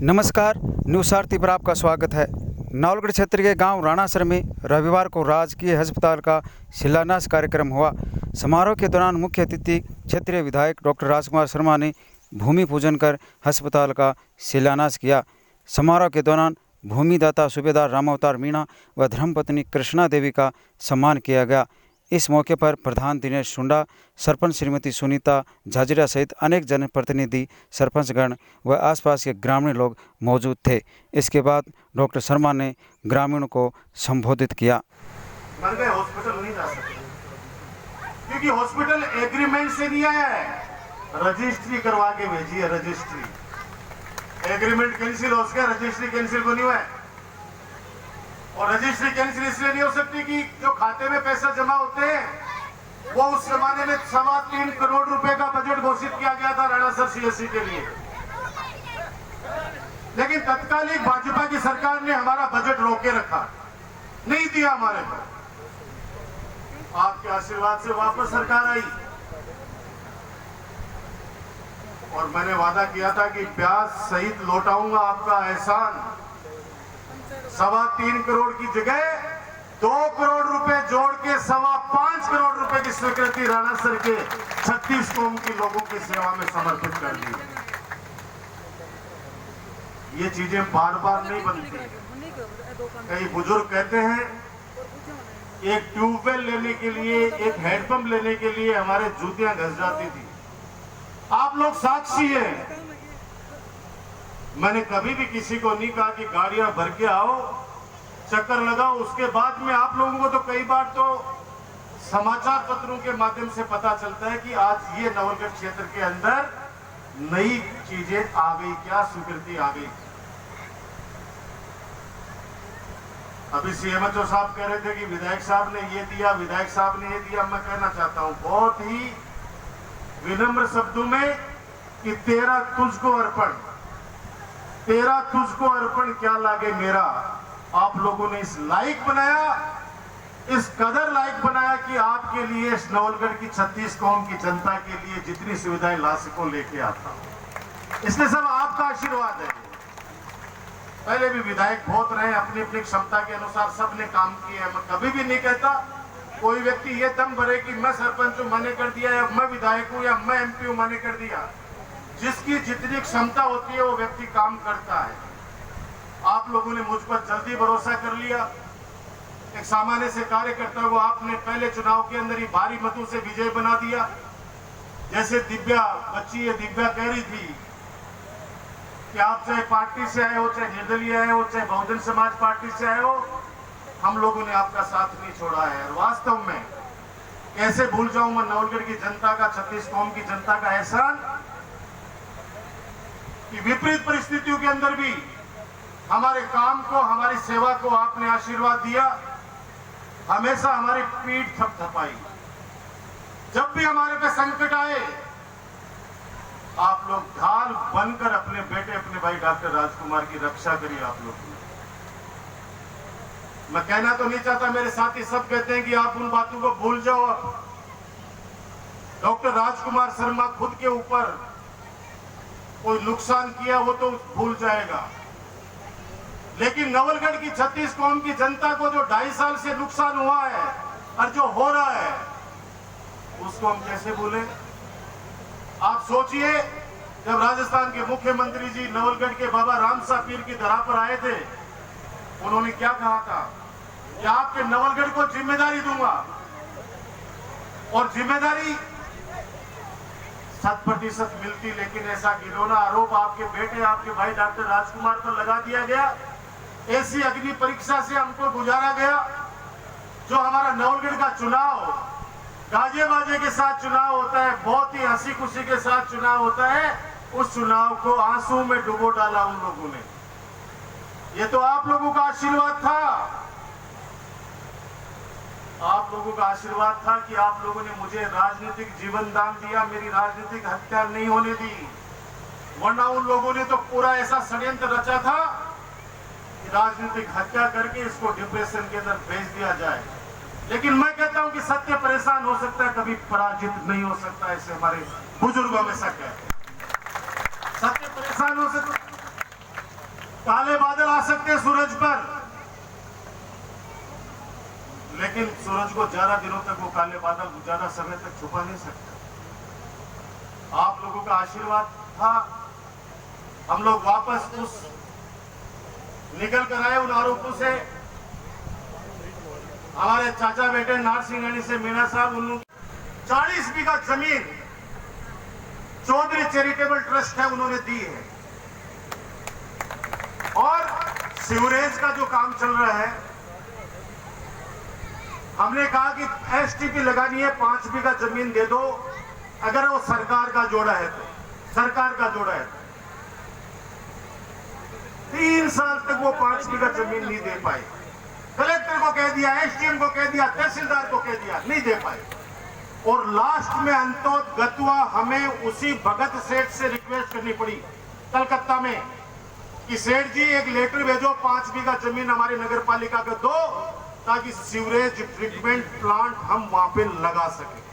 नमस्कार, न्यूज़ आरती पर आपका स्वागत है। नवलगढ़ क्षेत्र के गांव राणासर में रविवार को राजकीय अस्पताल का शिलान्यास कार्यक्रम हुआ। समारोह के दौरान मुख्य अतिथि क्षेत्रीय विधायक डॉक्टर राजकुमार शर्मा ने भूमि पूजन कर अस्पताल का शिलान्यास किया। समारोह के दौरान भूमिदाता सूबेदार रामावतार मीणा व धर्मपत्नी कृष्णा देवी का सम्मान किया गया। इस मौके पर प्रधान दिनेश सुंडा, सरपंच श्रीमती सुनीता झाजिरा सहित अनेक जनप्रतिनिधि, सरपंचगण व आसपास के ग्रामीण लोग मौजूद थे। इसके बाद डॉक्टर शर्मा ने ग्रामीणों को संबोधित किया। हॉस्पिटल नहीं जा सकते क्योंकि हॉस्पिटल एग्रीमेंट से नहीं आया है, रजिस्ट्री करवा के भेजी है। रजिस्ट्री एग्रीमेंट कैंसिल हो गया, रजिस्ट्री कैंसिल को नहीं हुआ है। और रजिस्ट्री कैंसिल इसलिए नहीं हो सकती कि जो खाते में पैसा जमा होते हैं वो उस जमाने में 3.25 करोड़ रुपए का बजट घोषित किया गया था राणासर सीएससी के लिए, लेकिन तत्कालीन भाजपा की सरकार ने हमारा बजट रोक के रखा, नहीं दिया हमारे को। आपके आशीर्वाद से वापस सरकार आई और मैंने वादा किया था कि ब्याज सहित लौटाऊंगा आपका एहसान। 3.25 करोड़ की जगह 2 करोड़ रुपए जोड़ के 5.25 करोड़ रुपए की स्वीकृति राणासर के 36 कौम के लोगों की सेवा में समर्पित कर दी। ये चीजें बार बार नहीं बनती। कई बुजुर्ग कहते हैं एक ट्यूबवेल लेने के लिए, एक हैंडपंप लेने के लिए हमारे जूतियां घस जाती थी। आप लोग साक्षी हैं। मैंने कभी भी किसी को नहीं कहा कि गाड़ियां भर के आओ, चक्कर लगाओ। उसके बाद में आप लोगों को तो कई बार तो समाचार पत्रों के माध्यम से पता चलता है कि आज ये नवलगढ़ क्षेत्र के अंदर नई चीजें आ गई, क्या स्वीकृति आ गई। अभी सीएमएचओ साहब कह रहे थे कि विधायक साहब ने ये दिया, विधायक साहब ने ये दिया। मैं कहना चाहता हूं बहुत ही विनम्र शब्दों में कि तेरा तुझको अर्पण, तेरा तुझको अर्पण क्या लागे मेरा। आप लोगों ने इस लायक बनाया, इस कदर लायक बनाया कि आपके लिए, इस नवलगढ़ की 36 कौम की जनता के लिए जितनी सुविधाएं ला सको लेके आता हूं। इसलिए सब आपका आशीर्वाद है। पहले भी विधायक बहुत रहे, अपनी अपनी क्षमता के अनुसार सबने काम किया है। मैं कभी भी नहीं कहता कोई व्यक्ति ये दम भरे कि मैं सरपंच हूं मैंने कर दिया, या मैं विधायक हूं या मैं एमपी हूं मैंने कर दिया। जिसकी जितनी क्षमता होती है वो व्यक्ति काम करता है। आप लोगों ने मुझ पर जल्दी भरोसा कर लिया। एक सामान्य से कार्यकर्ता को आपने पहले चुनाव के अंदर ही भारी मतों से विजय बना दिया। जैसे दिव्या बच्ची है, दिव्या कह रही थी कि आप चाहे पार्टी से आए हो, चाहे निर्दलीय आए हो, चाहे बहुजन समाज पार्टी से आए हो, हम लोगों ने आपका साथ नहीं छोड़ा है। और वास्तव में कैसे भूल जाऊं मैं नवलगढ़ की जनता का, 36 कौम की जनता का एहसान कि विपरीत परिस्थितियों के अंदर भी हमारे काम को, हमारी सेवा को आपने आशीर्वाद दिया। हमेशा हमारी पीठ थपथपाई। जब भी हमारे पे संकट आए आप लोग ढाल बनकर अपने बेटे, अपने भाई डॉक्टर राजकुमार की रक्षा करिए। आप लोग, मैं कहना तो नहीं चाहता, मेरे साथी सब कहते हैं कि आप उन बातों को भूल जाओ। डॉक्टर राजकुमार शर्मा खुद के ऊपर कोई नुकसान किया वो तो भूल जाएगा, लेकिन नवलगढ़ की 36 कौम की जनता को जो 2.5 साल से नुकसान हुआ है और जो हो रहा है उसको हम कैसे भूलें। आप सोचिए, जब राजस्थान के मुख्यमंत्री जी नवलगढ़ के बाबा रामसा पीर की धरा पर आए थे, उन्होंने क्या कहा था कि आपके नवलगढ़ को जिम्मेदारी दूंगा। और जिम्मेदारी 100% मिलती, लेकिन ऐसा घिनौना आरोप आपके बेटे, आपके भाई डॉक्टर राजकुमार पर लगा दिया गया। ऐसी अग्नि परीक्षा से हमको गुजारा गया। जो हमारा नवलगढ़ का चुनाव गाजे बाजे के साथ चुनाव होता है, बहुत ही हंसी खुशी के साथ चुनाव होता है, उस चुनाव को आंसू में डुबो डाला उन लोगों ने। ये तो आप लोगों का आशीर्वाद था, आप लोगों का आशीर्वाद था कि आप लोगों ने मुझे राजनीतिक जीवन दान दिया, मेरी राजनीतिक हत्या नहीं होने दी। वरना उन लोगों ने तो पूरा ऐसा षड्यंत्र रचा था कि राजनीतिक हत्या करके इसको डिप्रेशन के अंदर भेज दिया जाए। लेकिन मैं कहता हूं कि सत्य परेशान हो सकता है, कभी पराजित नहीं हो सकता। ऐसे हमारे बुजुर्ग हमेशा कहते हैं, सत्य परेशान हो सकता काले बादल आ सकते हैं सूरज पर, लेकिन सूरज को ज्यादा दिनों तक वो काले बादल ज्यादा समय तक छुपा नहीं सकते। आप लोगों का आशीर्वाद था, हम लोग वापस उस निकल कर आए उन आरोपों से। हमारे चाचा बेटे नारसिंहानी से मीणा साहब, उन 40 बीघा जमीन चौधरी चैरिटेबल ट्रस्ट है उन्होंने दी है, और सीवरेज का जो काम चल रहा है, हमने कहा कि एसटीपी लगानी है, 5 बीघा जमीन दे दो, अगर वो सरकार का जोड़ा है तो। सरकार का जोड़ा है 3 साल तक वो 5 बीघा जमीन नहीं दे पाए। कलेक्टर को कह दिया, एसडीएम को कह दिया, तहसीलदार को कह दिया, नहीं दे पाए। और लास्ट में अंतोगत्वा हमें उसी भगत सेठ से रिक्वेस्ट करनी पड़ी कलकत्ता में कि सेठ जी एक लेटर भेजो, 5 बीघा जमीन हमारी नगर पालिका को दो, ताकि सीवरेज ट्रीटमेंट प्लांट हम वहां पे लगा सके।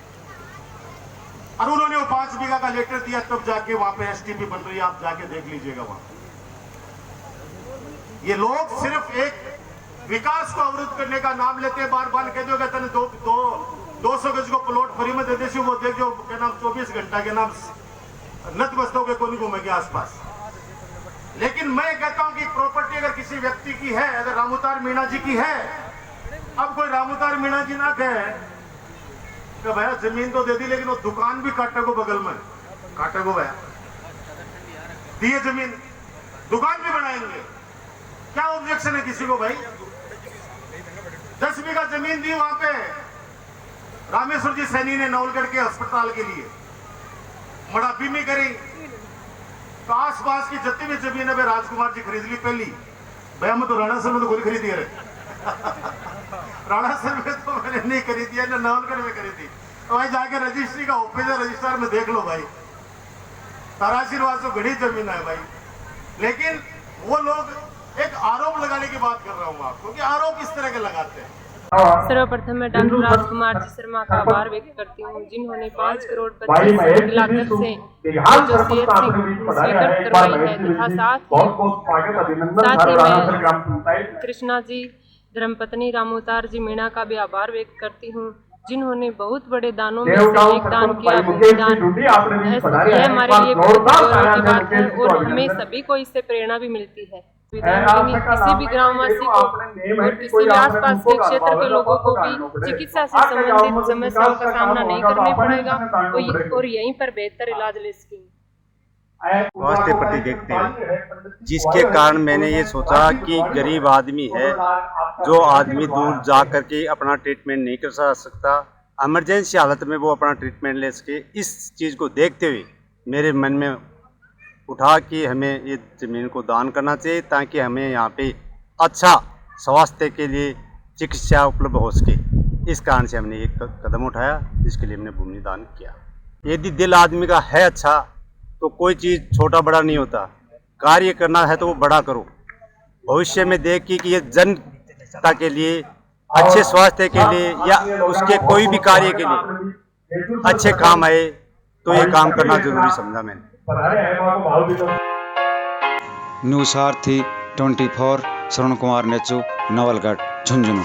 और उन्होंने वो 5 बीघा का लेटर दिया, तब जाके वहां पे एसटीपी बन रही है, आप जाके देख लीजिएगा वहां। ये लोग सिर्फ एक विकास को अवरुद्ध करने का नाम लेते हैं, बार बार कह दोगे तने 200 गज को प्लॉट फ्री में दे देसी, वो देख जो क्या नाम 24 घंटा के नाम नत बस्तों के कोनी घूमेंगे आसपास। लेकिन मैं कहता हूं कि प्रॉपर्टी अगर किसी व्यक्ति की है, अगर रामूतार मीणा जी की है, अब कोई रामूतार मीणा जी ना कहे कि भैया जमीन तो दे दी, लेकिन वो दुकान भी काटे को बगल में काटे को भैया दिए जमीन, दुकान भी बनाएंगे, क्या ऑब्जेक्शन है किसी को भाई? 10 बीघा जमीन दी वहां पे रामेश्वर जी सैनी ने नवलगढ़ के अस्पताल के लिए, मड़ापी में करी, तो आस पास की जितनी भी जमीन है राजकुमार जी खरीद ली पहली। भैया मैं तो राणा सर में तो गोली खरीदी है राणा सर में तो मैंने नहीं खरीदी है, ना नवलगढ़ में खरीदी। तो भाई जाके रजिस्ट्री का ऑफिसर रजिस्ट्रार में देख लो भाई, ताराशीर्वाद से घड़ी जमीन है भाई। लेकिन वो लोग एक आरोप लगाने की बात कर रहा हूँ आपको, कि आरोप इस तरह के लगाते हैं। सर्वप्रथम मैं डॉक्टर राजकुमार जी शर्मा का आभार व्यक्त करती हूँ, जिन्होंने 5 करोड़ 25 लाख लागत से जो सीएचसी स्वीकृत करवाई है, तथा साथ ही मैं कृष्णा जी धर्मपत्नी रामूतार जी मीणा का भी आभार व्यक्त करती हूँ, जिन्होंने बहुत बड़े दानों में से एक दान किया। दान यह हमारे लिए बहुत गौरव की बात है, और हमें सभी को इससे प्रेरणा भी मिलती है। किसी भी ग्रामवासी को और किसी भी आसपास के क्षेत्र के लोगों को भी चिकित्सा से संबंधित समस्याओं का सामना नहीं करना पड़ेगा, और यहीं पर बेहतर इलाज ले सकेंगे। स्वास्थ्य प्रति देखते हैं, जिसके कारण मैंने ये सोचा कि गरीब आदमी है, जो आदमी दूर जा कर के अपना ट्रीटमेंट नहीं कर सकता, इमरजेंसी हालत में वो अपना ट्रीटमेंट ले सके। इस चीज़ को देखते हुए मेरे मन में उठा कि हमें ये ज़मीन को दान करना चाहिए, ताकि हमें यहाँ पे अच्छा स्वास्थ्य के लिए चिकित्सा उपलब्ध हो सके। इस कारण से हमने एक कदम उठाया, जिसके लिए हमने भूमि दान किया। यदि दिल आदमी का है अच्छा, तो कोई चीज़ छोटा बड़ा नहीं होता। कार्य करना है तो वो बड़ा करो। भविष्य में देख कि ये जनता के लिए, अच्छे स्वास्थ्य के लिए, या उसके कोई भी कार्य के लिए अच्छे काम आए, तो ये काम करना जरूरी समझा मैंने। न्यूज़ सारथी 24 श्रवण कुमार नेचू, नवलगढ़, झुंझुनू।